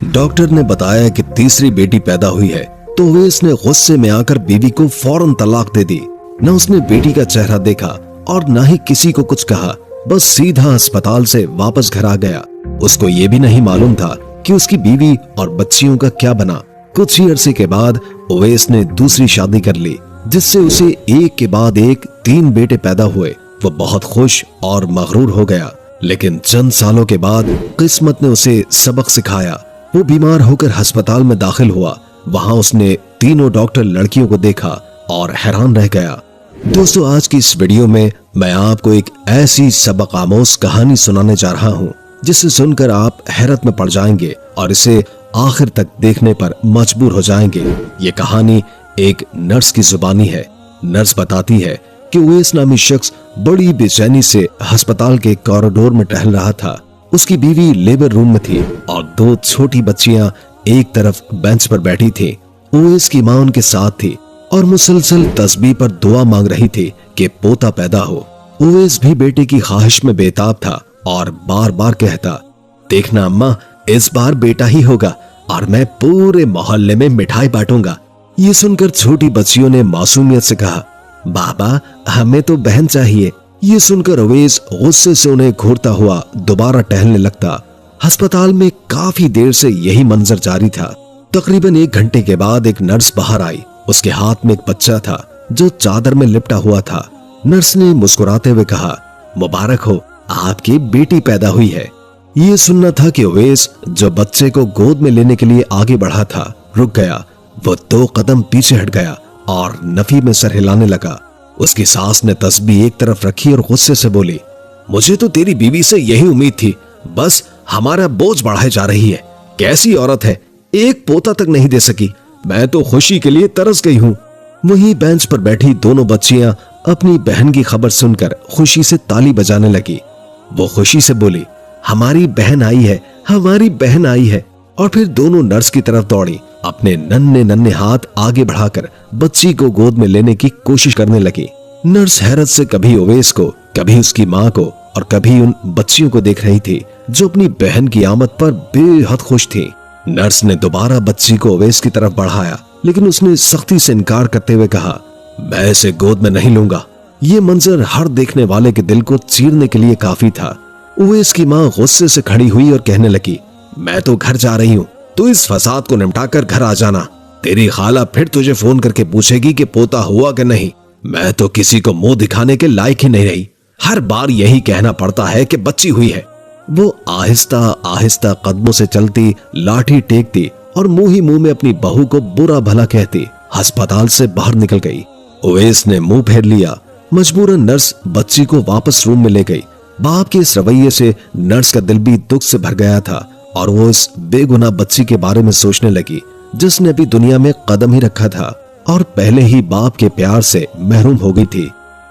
Doctor ने बताया कि तीसरी बेटी पैदा हुई है तो उवैस ने गुस्से में आकर बीवी को फौरन तलाक दे दी। न उसने बेटी का चेहरा देखा और न ही किसी को कुछ कहा, बस सीधा अस्पताल से वापस घर आ गया। उसको ये भी नहीं मालूम था कि उसकी बीवी और बच्चियों का क्या बना। कुछ ही अरसे के बाद उवैस ने दूसरी शादी कर ली, जिससे उसे एक के बाद एक 3 बेटे पैदा हुए। वो बहुत खुश और मगरूर हो गया। लेकिन चंद सालों के बाद किस्मत ने उसे सबक सिखाया। वो बीमार होकर अस्पताल में दाखिल हुआ। वहां उसने तीनों डॉक्टर लड़कियों को देखा और हैरान रह गया। दोस्तों, आज की इस वीडियो में मैं आपको एक ऐसी सबक आमोज कहानी सुनाने जा रहा हूं जिसे सुनकर आप हैरत में पड़ जाएंगे और इसे आखिर तक देखने पर मजबूर हो जाएंगे। ये कहानी एक नर्स की जुबानी है। नर्स बताती है कि उवैस नामी शख्स बड़ी बेचैनी से अस्पताल के कॉरिडोर में टहल रहा था। उसकी बीवी लेबर रूम में थी और 2 छोटी बच्चियां एक तरफ बेंच पर बैठी थी। उवैस की मां उनके साथ थी और मुसलसल तस्बीह पर दुआ मांग रही थी कि पोता पैदा हो। उवैस भी बेटे की ख्वाहिश में बेताब था और बार बार कहता, देखना अम्मा, इस बार बेटा ही होगा और मैं पूरे मोहल्ले में मिठाई बांटूंगा। ये सुनकर छोटी बच्चियों ने मासूमियत से कहा, बाबा हमें तो बहन चाहिए। ये सुनकर उवैस गुस्से से उन्हें घूरता हुआ दोबारा टहलने लगता। अस्पताल में काफी देर से यही मंजर जारी था। तकरीबन 1 घंटे के बाद एक नर्स बाहर आई। उसके हाथ में एक बच्चा था जो चादर में लिपटा हुआ था। नर्स ने मुस्कुराते हुए कहा, मुबारक हो, आपकी बेटी पैदा हुई है। ये सुनना था कि उवैस जो बच्चे को गोद में लेने के लिए आगे बढ़ा था रुक गया। वो 2 कदम पीछे हट गया और नफी में सर हिलाने लगा। उसकी सास ने तस्बीह एक तरफ रखी और गुस्से से बोली, मुझे तो तेरी बीवी से यही उम्मीद थी, बस हमारा बोझ बढ़ाई जा रही है। कैसी औरत है, एक पोता तक नहीं दे सकी। मैं तो खुशी के लिए तरस गई हूँ। वहीं बेंच पर बैठी दोनों बच्चियां अपनी बहन की खबर सुनकर खुशी से ताली बजाने लगी। वो खुशी से बोली, हमारी बहन आई है, हमारी बहन आई है। और फिर दोनों नर्स की तरफ दौड़ी। अपने नन्हे नन्हे हाथ आगे बढ़ाकर बच्ची को गोद में लेने की कोशिश करने लगी। नर्स हैरत से कभी उवैस को, कभी उसकी माँ को और कभी उन बच्चियों को देख रही थी जो अपनी बहन की आमद पर बेहद खुश थी। नर्स ने दोबारा बच्ची को उवैस की तरफ बढ़ाया, लेकिन उसने सख्ती से इनकार करते हुए कहा, मैं इसे गोद में नहीं लूंगा। ये मंजर हर देखने वाले के दिल को चीरने के लिए काफी था। उवैस की माँ गुस्से से खड़ी हुई और कहने लगी, मैं तो घर जा रही हूँ, तू इस फसाद को निपटाकर घर आ जाना। तेरी खाला फिर तुझे फोन करके पूछेगी कि पोता हुआ कि नहीं। मैं तो किसी को मुंह दिखाने के लायक ही नहीं रही। हर बार यही कहना पड़ता है कि बच्ची हुई है। वो आहिस्ता आहिस्ता कदमों से चलती, लाठी टेकती और मुंह ही मुंह में अपनी बहू को बुरा भला कहती अस्पताल से बाहर निकल गई। उवैस ने मुंह फेर लिया। मजबूरन नर्स बच्ची को वापस रूम में ले गई। बाप के इस रवैये से नर्स का दिल भी दुख से भर गया था और वो इस बेगुनाह बच्ची के बारे में सोचने लगी जिसने अभी दुनिया में कदम ही रखा था और पहले ही बाप के प्यार से महरूम हो गई थी।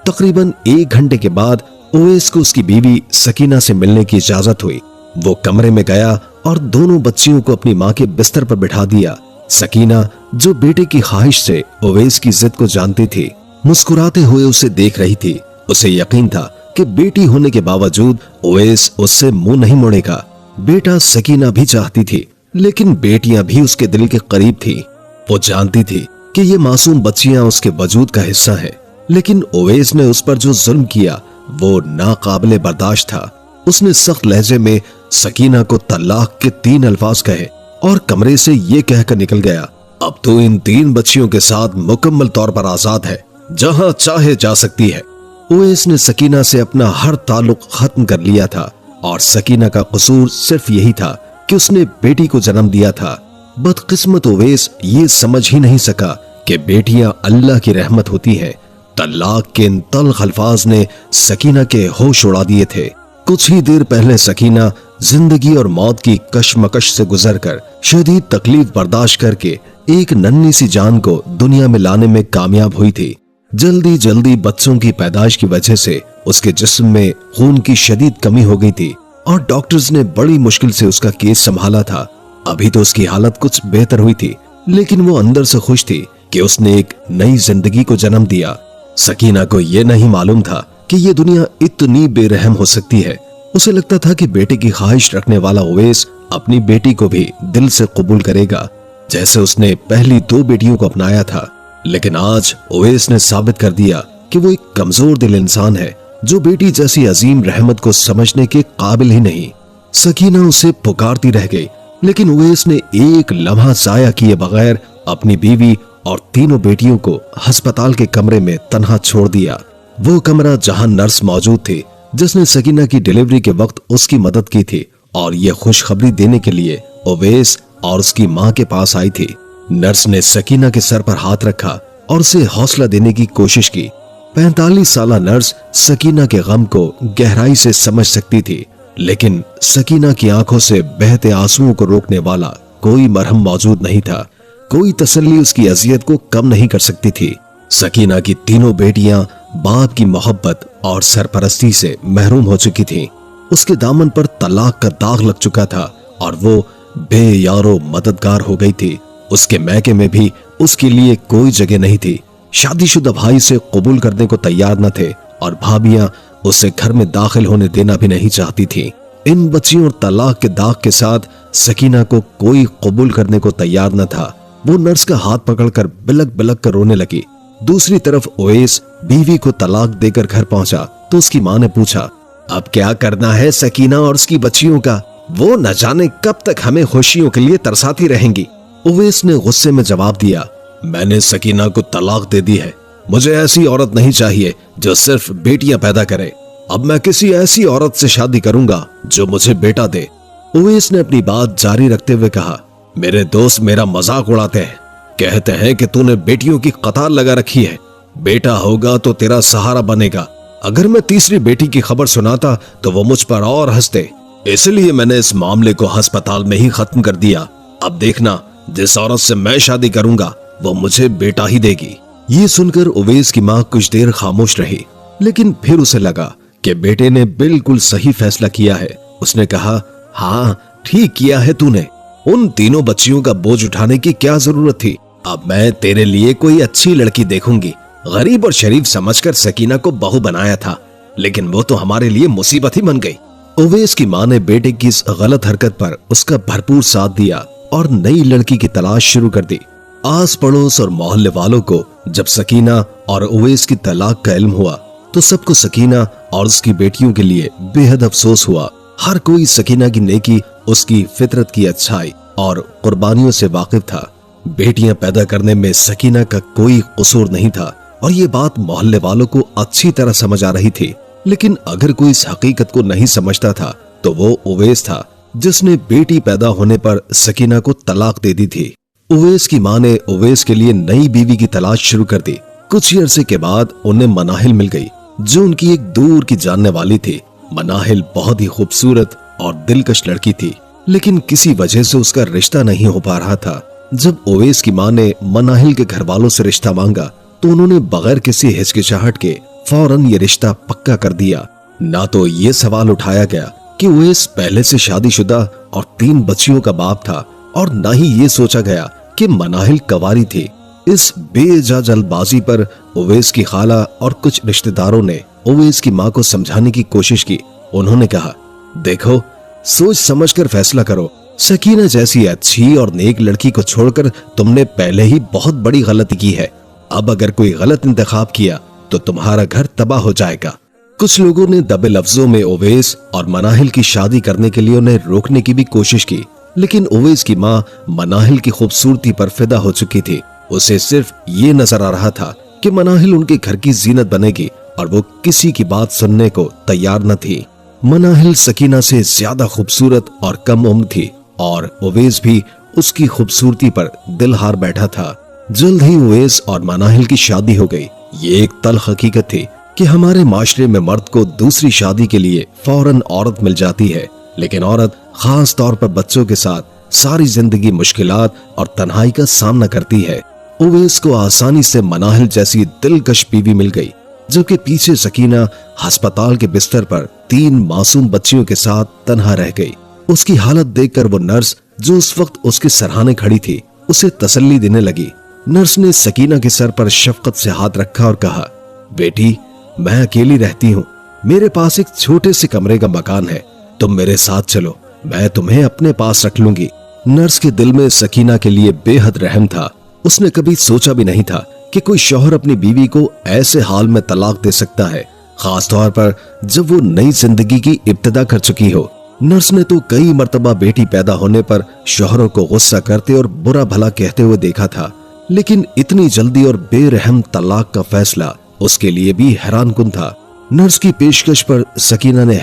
तकरीबन 1 घंटे के बाद उवैस को उसकी बीवी सकीना से मिलने की इजाजत हुई। वो कमरे में गया और दोनों बच्चियों को अपनी माँ के बिस्तर पर बिठा दिया। सकीना, जो बेटे की ख्वाहिश से उवैस की जिद को जानती थी, मुस्कुराते हुए उसे देख रही थी। उसे यकीन था कि बेटी होने के बावजूद उवैस उससे मुंह नहीं मोड़ेगा। बेटा सकीना भी चाहती थी, लेकिन बेटियां भी उसके दिल के करीब थी। वो जानती थी कि ये मासूम बच्चियां उसके वजूद का हिस्सा है, लेकिन उवैस ने उस पर जो जुल्म किया वो नाकाबिले बर्दाश्त था। उसने सख्त लहजे में सकीना को तलाक के 3 अल्फाज कहे और कमरे से ये कहकर निकल गया, अब तो इन 3 बच्चियों के साथ मुकम्मल तौर पर आजाद है, जहां चाहे जा सकती है। उवैस ने सकीना से अपना हर ताल्लुक खत्म कर लिया था और सकीना का कसूर सिर्फ यही था कि उसने बेटी को जन्म दिया था। बदकिस्मत उवैस ये समझ ही नहीं सका कि बेटियां अल्लाह की रहमत होती है। तलाक के इन तल्ख अल्फाज ने सकीना के होश उड़ा दिए थे। कुछ ही देर पहले सकीना जिंदगी और मौत की कशमकश से गुजरकर शदीद तकलीफ बर्दाश्त करके एक नन्ही सी जान को दुनिया में लाने में कामयाब हुई थी। जल्दी जल्दी बच्चों की पैदाइश की वजह से उसके जिस्म में खून की शदीद कमी हो गई थी और डॉक्टर्स ने बड़ी मुश्किल से उसका केस संभाला था। अभी तो उसकी हालत कुछ बेहतर हुई थी, लेकिन वो अंदर से खुश थी कि उसने एक नई जिंदगी को जन्म दिया। सकीना को यह नहीं मालूम था कि ये दुनिया इतनी बेरहम हो सकती है। उसे लगता था कि बेटे की ख्वाहिश रखने वाला उवैस अपनी बेटी को भी दिल से कबूल करेगा, जैसे उसने पहली 2 बेटियों को अपनाया था। लेकिन आज उवैस ने साबित कर दिया कि वो एक कमजोर दिल इंसान है जो बेटी जैसी अजीम रहमत को समझने के काबिल ही नहीं। सकीना उसे पुकारती रह गई, लेकिन उवैस ने एक लम्हा जाया किए बगैर अपनी बीवी और तीनों बेटियों को अस्पताल के कमरे में तन्हा छोड़ दिया। वो कमरा जहां नर्स मौजूद थी जिसने सकीना की डिलीवरी के वक्त उसकी मदद की थी और ये खुशखबरी देने के लिए उवैस और उसकी मां के पास आई थी। नर्स ने सकीना के सर पर हाथ रखा और उसे हौसला देने की कोशिश की। 45 साला नर्स सकीना के गम को गहराई से समझ सकती थी, लेकिन सकीना की आंखों से बहते आंसुओं को रोकने वाला कोई मरहम मौजूद नहीं था। कोई तसल्ली उसकी अजियत को कम नहीं कर सकती थी। सकीना की तीनों बेटियां बाप की मोहब्बत और सरपरस्ती से महरूम हो चुकी थीं। उसके दामन पर तलाक का दाग लग चुका था और वो बेयारो मददगार हो गई थी। उसके मैके में भी उसके लिए कोई जगह नहीं थी। शादीशुदा भाई से कबूल करने को तैयार न थे और भाभियां उसे घर में दाखिल होने देना भी नहीं चाहती थी। इन बच्चियों और तलाक के दाग के साथ सकीना को कोई कबूल करने को तैयार न था। वो नर्स का हाथ पकड़कर बिलक बिलक कर रोने लगी। दूसरी तरफ उवैस बीवी को तलाक देकर घर पहुंचा तो उसकी मां ने पूछा, अब क्या करना है सकीना और उसकी बच्चियों का? वो न जाने कब तक हमें खुशियों के लिए तरसाती रहेंगी। उवैस ने गुस्से में जवाब दिया, मैंने सकीना को तलाक दे दी है। मुझे ऐसी औरत नहीं चाहिए जो सिर्फ बेटियां पैदा करे। अब मैं किसी ऐसी औरत से शादी करूंगा जो मुझे बेटा दे। उवैस ने अपनी बात जारी रखते हुए कहा, मेरे दोस्त मेरा मजाक उड़ाते हैं, कहते हैं कि तूने बेटियों की कतार लगा रखी है। बेटा होगा तो तेरा सहारा बनेगा। अगर मैं तीसरी बेटी की खबर सुनाता तो वो मुझ पर और हंसते, इसलिए मैंने इस मामले को अस्पताल में ही खत्म कर दिया। अब देखना, जिस औरत से मैं शादी करूंगा वो मुझे बेटा ही देगी। ये सुनकर उवैस की मां कुछ देर खामोश रही, लेकिन फिर उसे लगा कि बेटे ने बिल्कुल सही फैसला किया है। उसने कहा, हाँ ठीक किया है तूने। उन तीनों बच्चियों का बोझ उठाने की क्या जरूरत थी? अब मैं तेरे लिए कोई अच्छी लड़की देखूंगी। गरीब और शरीफ समझकर सकीना को बहू बनाया था, लेकिन वो तो हमारे लिए मुसीबत ही बन गई। उवैस की मां ने बेटे की इस गलत हरकत पर उसका भरपूर साथ दिया और नई लड़की की तलाश शुरू कर दी। आस पड़ोस और मोहल्ले वालों को जब सकीना और उवैस की तलाक का इल्म हुआ तो सबको सकीना और उसकी बेटियों के लिए बेहद अफसोस हुआ। हर कोई सकीना की नेकी, उसकी फितरत की अच्छाई और कुर्बानियों से वाकिफ था। बेटियां पैदा करने में सकीना का कोई कसूर नहीं था और ये बात मोहल्ले वालों को अच्छी तरह समझ आ रही थी। लेकिन अगर कोई इस हकीकत को नहीं समझता था तो वो उवैस था, जिसने बेटी पैदा होने पर सकीना को तलाक दे दी थी। उवैस की मां ने उवैस के लिए नई बीवी की तलाश शुरू कर दी। कुछ ही अरसे के बाद उन्हें मनाहिल मिल गई, जो उनकी एक दूर की जानने वाली थी। मनाहिल बहुत ही खूबसूरत और दिलकश लड़की थी, लेकिन किसी वजह से उसका रिश्ता नहीं हो पा रहा था। जब उवैस की मां ने मनाहिल के घर वालों से रिश्ता मांगा तो उन्होंने बगैर किसी हिचकिचाहट के फौरन ये रिश्ता पक्का कर दिया। ना तो ये सवाल उठाया गया कि उवैस पहले से शादीशुदा और 3 बच्चियों का बाप था, और ना ही ये सोचा गया कि मनाहिल कंवारी थी। इस बेजा जल्दबाजी पर उवैस की खाला और कुछ रिश्तेदारों ने उवैस की मां को समझाने की कोशिश की। उन्होंने कहा, देखो, सोच समझकर फैसला करो। सकीना जैसी अच्छी और नेक लड़की को छोड़कर तुमने पहले ही बहुत बड़ी गलती की है। अब अगर कोई गलत इंतखाब किया तो तुम्हारा घर तबाह हो जाएगा। कुछ लोगों ने दबे लफ्जों में उवैस और मनाहिल की शादी करने के लिए उन्हें रोकने की भी कोशिश की, लेकिन उवैस की मां मनाहिल की खूबसूरती पर फिदा हो चुकी थी। उसे सिर्फ ये नजर आ रहा था कि मनाहिल उनके घर की जीनत बनेगी और वो किसी की बात सुनने को तैयार न थी। मनाहिल सकीना से ज्यादा खूबसूरत और कम उम्र थी और उवैस भी उसकी खूबसूरती पर दिल हार बैठा था। जल्द ही उवैस और मनाहिल की शादी हो गई। ये एक तल्ख हकीकत थी कि हमारे माशरे में मर्द को दूसरी शादी के लिए फौरन औरत मिल जाती है, लेकिन औरत खास तौर पर बच्चों के साथ सारी जिंदगी मुश्किलात और तन्हाई का सामना करती है। उवैस को आसानी से मनाहिल जैसी दिलकश बीवी मिल गई, जबकि पीछे सकीना अस्पताल के बिस्तर पर 3 मासूम बच्चियों के साथ तन्हा रह गई। उसकी हालत देखकर वो नर्स जो उस वक्त उसके सराहने खड़ी थी उसे तसल्ली देने लगी। नर्स ने सकीना के सर पर शफकत से हाथ रखा और कहा, बेटी, मैं अकेली रहती हूँ, मेरे पास एक छोटे से कमरे का मकान है, तुम मेरे साथ चलो, मैं तुम्हें अपने पास रख लूंगी। नर्स के दिल में सकीना के लिए बेहद रहम था। उसने कभी सोचा भी नहीं था कि कोई शौहर अपनी बीवी को ऐसे हाल में तलाक दे सकता है, खास तौर पर जब वो नई जिंदगी की इब्तिदा कर चुकी हो। नर्स ने तो कई मर्तबा बेटी पैदा होने पर शौहरों को गुस्सा करते और बुरा भला कहते हुए देखा था, लेकिन इतनी जल्दी और बेरहम तलाक का फैसला उसके लिए भी हैरानकुन था। नर्स की पेशकश पर सकीना ने